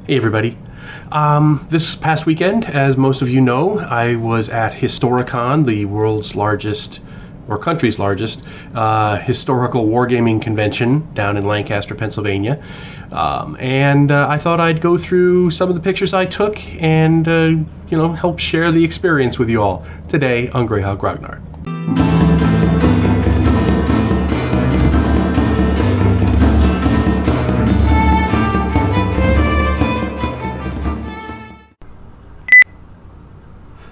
Hey everybody. This past weekend, as most of you know, I was at Historicon, the world's largest, or country's largest, historical wargaming convention down in Lancaster, Pennsylvania. And I thought I'd go through some of the pictures I took and, help share the experience with you all today on Greyhawk Grognard.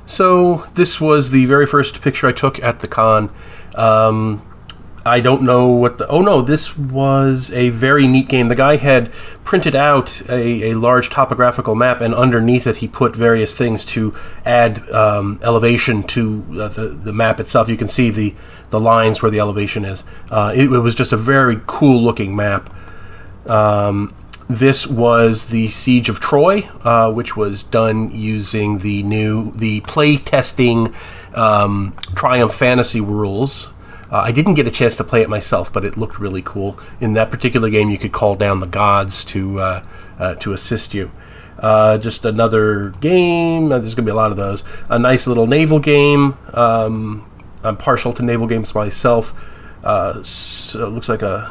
So this was the very first picture I took at the con. I don't know what the... Oh no, this was a very neat game. The guy had printed out a large topographical map, and underneath it he put various things to add elevation to the map itself. You can see the lines where the elevation is. It was just a very cool looking map. This was the Siege of Troy, which was done using the play testing Triumph Fantasy rules. I didn't get a chance to play it myself, but it looked really cool. In that particular game, you could call down the gods to assist you. Just another game. There's going to be a lot of those. A nice little naval game. I'm partial to naval games myself. So it looks like a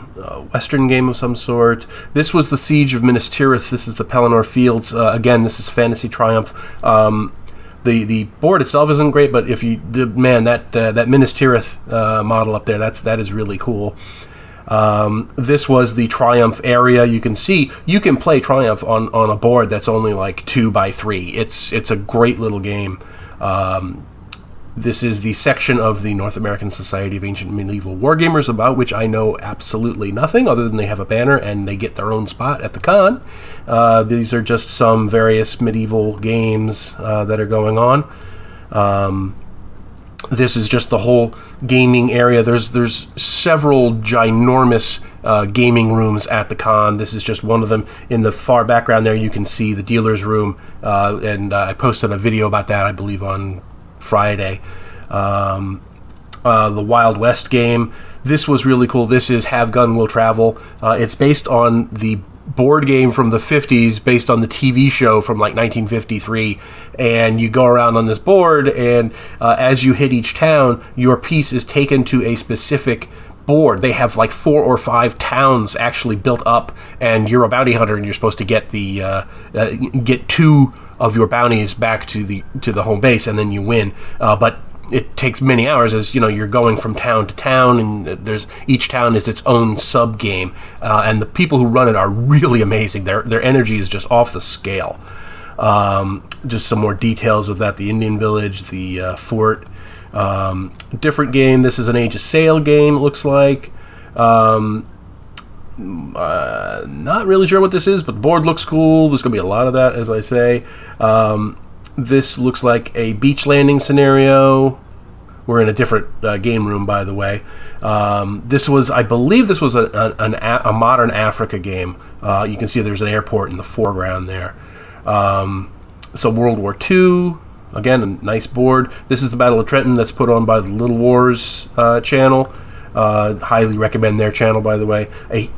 Western game of some sort. This was the Siege of Minas Tirith. This is the Pelennor Fields. Again, this is Fantasy Triumph. The board itself isn't great, but if you that Minas Tirith model up there, that is really cool. This was the Triumph area. You can see you can play Triumph on a board that's only like 2x3. It's a great little game. This is the section of the North American Society of Ancient and Medieval Wargamers, about which I know absolutely nothing, other than they have a banner and they get their own spot at the con. These are just some various medieval games that are going on. This is just the whole gaming area. There's several ginormous gaming rooms at the con. This is just one of them. In the far background there, you can see the dealer's room, and I posted a video about that, I believe, on Friday. The Wild West game. This was really cool. This is Have Gun Will Travel. It's based on the board game from the 50s, based on the TV show from like 1953. And you go around on this board, and as you hit each town, your piece is taken to a specific board. They have like 4 or 5 towns actually built up, and you're a bounty hunter, and you're supposed to get get 2 of your bounties back to the home base, and then you win. But it takes many hours, as you're going from town to town, and each town is its own sub game. And the people who run it are really amazing. Their energy is just off the scale. Just some more details of that: the Indian village, the fort. Different game. This is an Age of Sail game, it looks like. Not really sure what this is, but the board looks cool. There's going to be a lot of that, as I say. This looks like a beach landing scenario. We're in a different game room, by the way. I believe this was a modern Africa game. You can see there's an airport in the foreground there. So World War II. Again, a nice board. This is the Battle of Trenton that's put on by the Little Wars channel. Highly recommend their channel, by the way.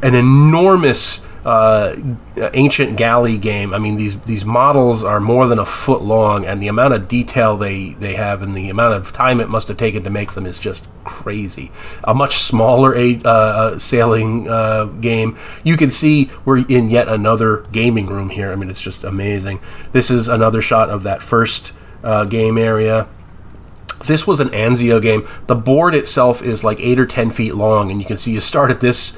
An enormous ancient galley game. I mean, these models are more than a foot long, and the amount of detail they have and the amount of time it must have taken to make them is just crazy. A much smaller sailing game. You can see we're in yet another gaming room here. I mean, it's just amazing. This is another shot of that first game area. This was an Anzio game. The board itself is like 8 or 10 feet long, and you can see you start at this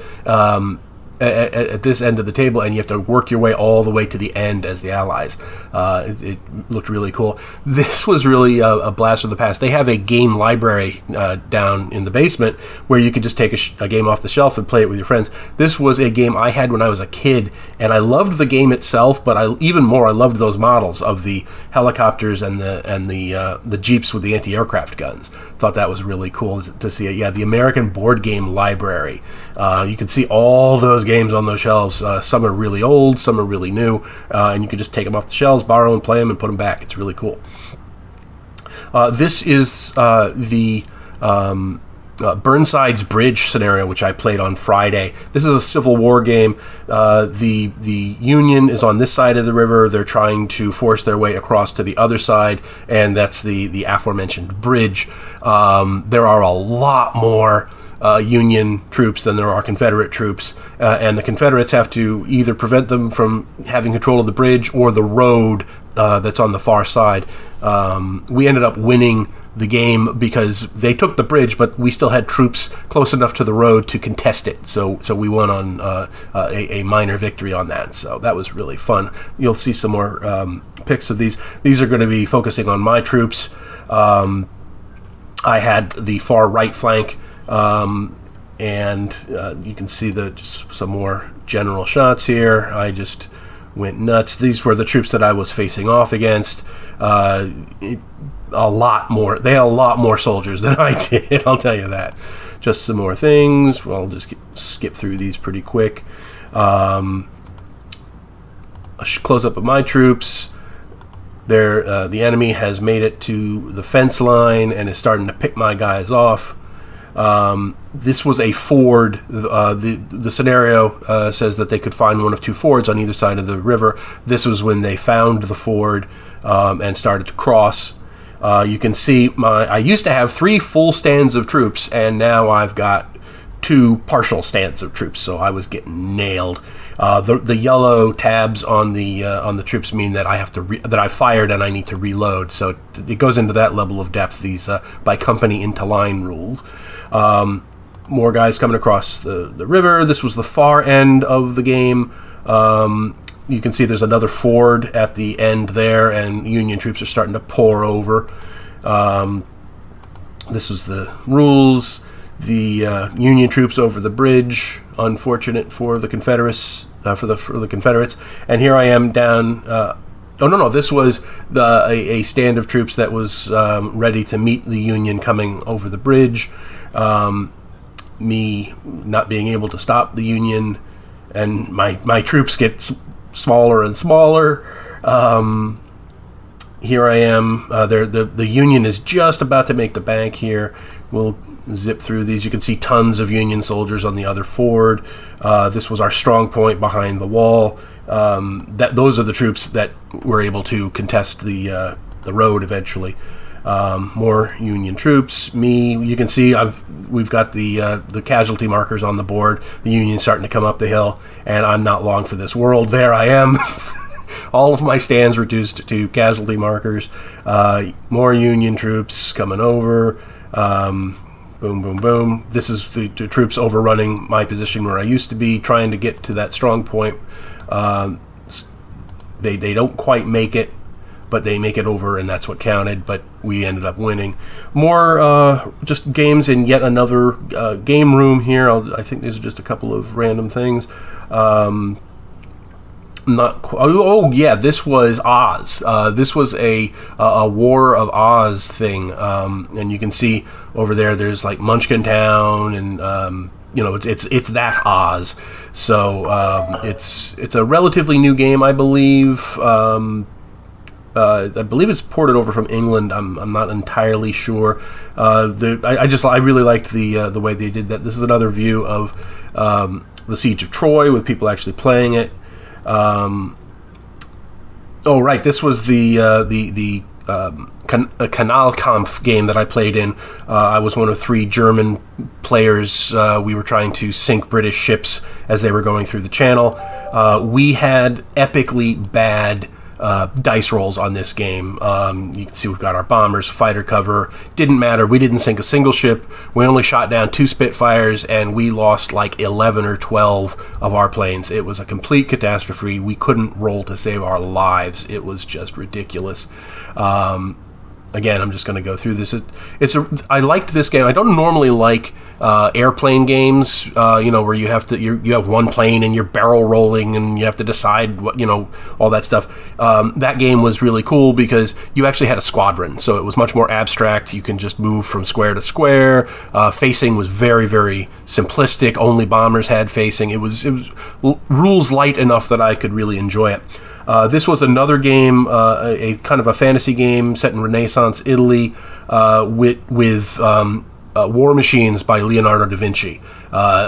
at this end of the table, and you have to work your way all the way to the end as the allies. It looked really cool. This was really a blast from the past. They have a game library down in the basement where you could just take a game off the shelf and play it with your friends. This was a game I had when I was a kid, and I loved the game itself, but I loved those models of the helicopters and the jeeps with the anti-aircraft guns. Thought that was really cool to see it. Yeah, the American Board Game Library. You can see all those games on those shelves. Some are really old, some are really new, and you can just take them off the shelves, borrow them, play them, and put them back. It's really cool. This is the Burnsides Bridge scenario, which I played on Friday. This is a Civil War game. The Union is on this side of the river. They're trying to force their way across to the other side, and that's the aforementioned bridge. There are a lot more Union troops than there are Confederate troops, and the Confederates have to either prevent them from having control of the bridge or the road that's on the far side. We ended up winning the game because they took the bridge, but we still had troops close enough to the road to contest it. So we won on a minor victory on that. So that was really fun. You'll see some more pics of these. These are going to be focusing on my troops. I had the far right flank, and you can see just some more general shots here. I just went nuts. These were the troops that I was facing off against. A lot more. They had a lot more soldiers than I did, I'll tell you that. Just some more things. Well, I'll just skip through these pretty quick. A close-up of my troops. The enemy has made it to the fence line and is starting to pick my guys off. This was a ford. The scenario says that they could find one of two fords on either side of the river. This was when they found the ford and started to cross. You can see I used to have 3 full stands of troops, and now I've got 2 partial stands of troops. So I was getting nailed. The yellow tabs on the troops mean that I have to that I fired and I need to reload. So it goes into that level of depth. These by company into line rules. More guys coming across the river. This was the far end of the game. You can see there's another ford at the end there, and Union troops are starting to pour over. This was the rules. The Union troops over the bridge. Unfortunate for the Confederates. For the Confederates. And here I am down. No. This was a stand of troops that was ready to meet the Union coming over the bridge. Me not being able to stop the Union, and my troops get smaller and smaller. Here I am. The Union is just about to make the bank here. We'll zip through these. You can see tons of Union soldiers on the other ford. This was our strong point behind the wall. Those are the troops that were able to contest the road eventually. More Union troops. You can see we've got the casualty markers on the board. The Union's starting to come up the hill, and I'm not long for this world. There I am. All of my stands reduced to casualty markers. More Union troops coming over. Boom, boom, boom. This is the troops overrunning my position where I used to be, trying to get to that strong point. They don't quite make it, but they make it over, and that's what counted. But we ended up winning. More just games in yet another game room here. I think these are just a couple of random things. This was Oz. This was a War of Oz thing, and you can see over there's like Munchkin Town, and it's that Oz. So it's a relatively new game, I believe. I believe it's ported over from England. I'm not entirely sure. I really liked the way they did that. This is another view of the Siege of Troy with people actually playing it. This was the Kanalkamph game that I played in. I was one of 3 German players. We were trying to sink British ships as they were going through the channel. We had epically bad dice rolls on this game. You can see we've got our bombers, fighter cover. Didn't matter. We didn't sink a single ship. We only shot down 2 Spitfires, and we lost like 11 or 12 of our planes. It was a complete catastrophe. We couldn't roll to save our lives. It was just ridiculous. Again, I'm just going to go through this. I liked this game. I don't normally like airplane games, where you have one plane and you're barrel rolling and you have to decide what, all that stuff. That game was really cool because you actually had a squadron, so it was much more abstract. You can just move from square to square. Facing was very, very simplistic. Only bombers had facing. It was rules light enough that I could really enjoy it. This was another game, a kind of a fantasy game set in Renaissance Italy, with War Machines by Leonardo da Vinci,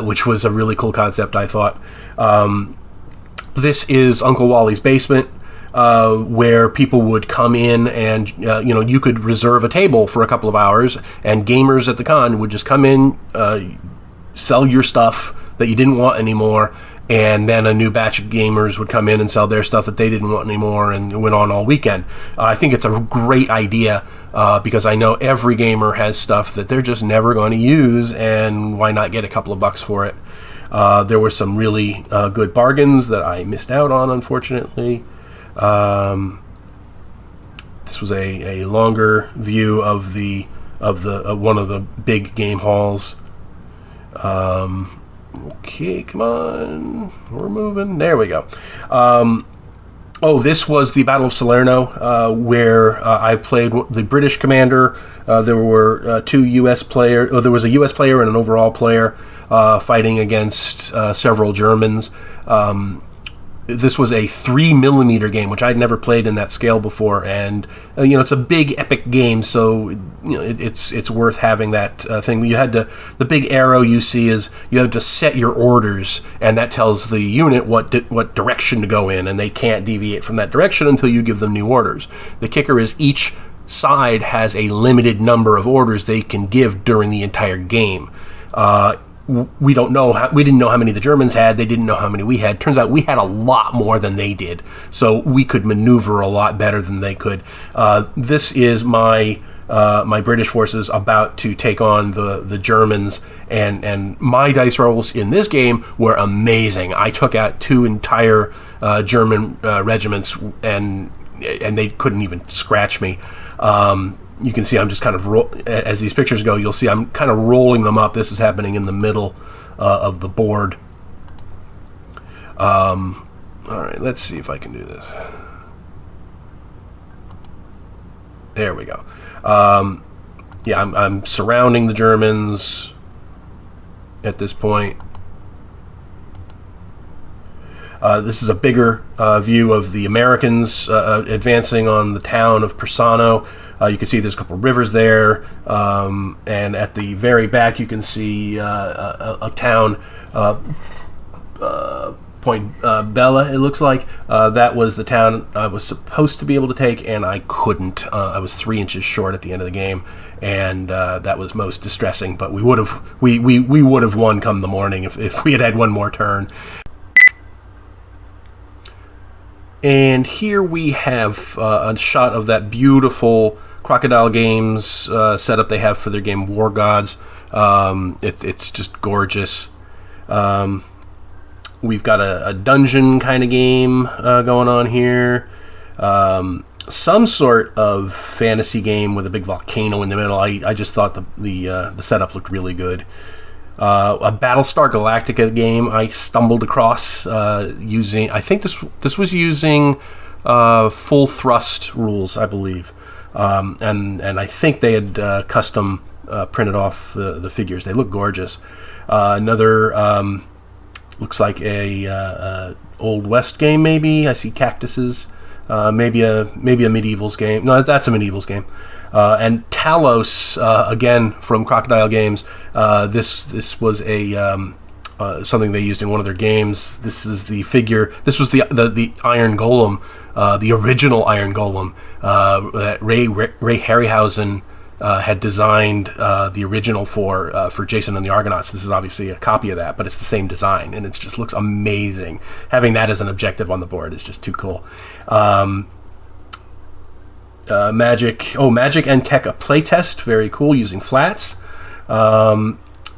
which was a really cool concept, I thought. This is Uncle Wally's basement, where people would come in and, you could reserve a table for a couple of hours, and gamers at the con would just come in, sell your stuff that you didn't want anymore, and then a new batch of gamers would come in and sell their stuff that they didn't want anymore, and it went on all weekend. I think it's a great idea, because I know every gamer has stuff that they're just never going to use, and why not get a couple of bucks for it? There were some really good bargains that I missed out on, unfortunately. This was a longer view of one of the big game halls. Okay, come on, we're moving. There we go. This was the Battle of Salerno, where I played the British commander. There were two U.S. players. There was a U.S. player and an overall player fighting against several Germans. This was a 3mm game, which I'd never played in that scale before, and it's a big epic game, so it's worth having that thing. You had the big arrow you see is you have to set your orders, and that tells the unit what direction to go in, and they can't deviate from that direction until you give them new orders. The kicker is each side has a limited number of orders they can give during the entire game. We didn't know how many the Germans had. They didn't know how many we had. Turns out we had a lot more than they did, so we could maneuver a lot better than they could. This is my British forces about to take on the Germans, and my dice rolls in this game were amazing. I took out 2 entire German regiments, and they couldn't even scratch me. You can see I'm just kind of, as these pictures go, you'll see I'm kind of rolling them up. This is happening in the middle of the board. All right, let's see if I can do this. There we go. I'm surrounding the Germans at this point. This is a bigger view of the Americans advancing on the town of Persano. You can see there's a couple of rivers there, and at the very back you can see a town, Point Bella, it looks like. That was the town I was supposed to be able to take, and I couldn't. I was 3 inches short at the end of the game, and that was most distressing, but we would have won come the morning if we had had one more turn. And here we have a shot of that beautiful Crocodile Games setup they have for their game War Gods. It's just gorgeous. We've got a dungeon kind of game going on here. Some sort of fantasy game with a big volcano in the middle. I just thought the setup looked really good. A Battlestar Galactica game I stumbled across using. I think this was using full thrust rules, I believe, and I think they had custom printed off the figures. They look gorgeous. Another looks like a Old West game. Maybe I see cactuses. Maybe a Medievals game. No, that's a Medievals game. And Talos, again from Crocodile Games. This was a something they used in one of their games. This is the figure. This was the Iron Golem, the original Iron Golem that Ray Harryhausen had designed the original for Jason and the Argonauts. This is obviously a copy of that, but it's the same design, and it just looks amazing. Having that as an objective on the board is just too cool. Magic and Tech, a playtest, very cool, using flats.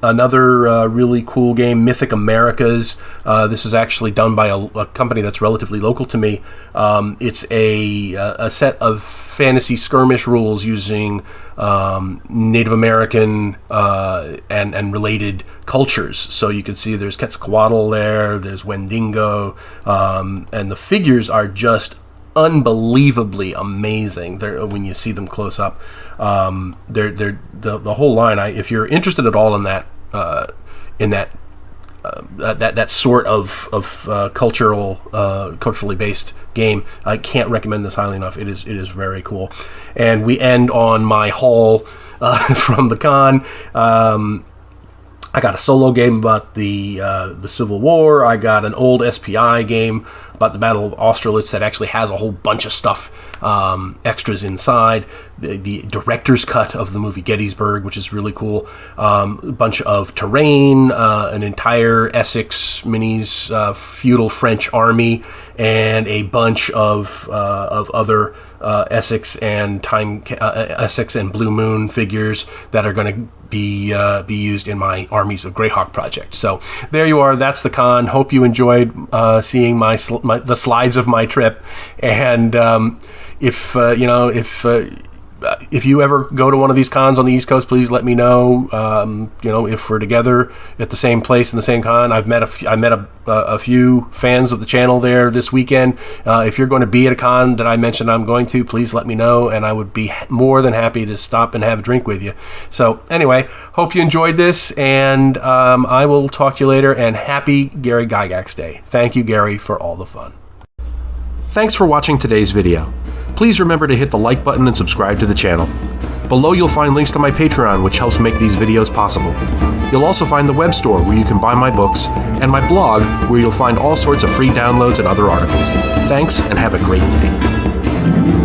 Another really cool game, Mythic Americas. This is actually done by a company that's relatively local to me. It's a set of fantasy skirmish rules using Native American and related cultures. So you can see there's Quetzalcoatl there, there's Wendigo, and the figures are just unbelievably amazing. When you see them close up, they're the whole line. If you're interested at all in that sort of culturally based game, I can't recommend this highly enough. It is very cool. And we end on my haul from the con. I got a solo game about the Civil War. I got an old SPI game about the Battle of Austerlitz that actually has a whole bunch of stuff, extras inside. The director's cut of the movie Gettysburg, which is really cool. A bunch of terrain, an entire Essex minis, feudal French army, and a bunch of other Essex and Essex and Blue Moon figures that are going to be used in my Armies of Greyhawk project. So there you are. That's the con. Hope you enjoyed seeing the slides of my trip. And if you ever go to one of these cons on the East Coast, please let me know. If we're together at the same place in the same con. I met a few fans of the channel there this weekend. If you're going to be at a con that I mentioned I'm going to, please let me know, and I would be more than happy to stop and have a drink with you. So anyway, hope you enjoyed this, and I will talk to you later, and happy Gary Gygax Day. Thank you, Gary, for all the fun. Thanks for watching today's video. Please remember to hit the like button and subscribe to the channel. Below you'll find links to my Patreon, which helps make these videos possible. You'll also find the web store where you can buy my books, and my blog where you'll find all sorts of free downloads and other articles. Thanks, and have a great day.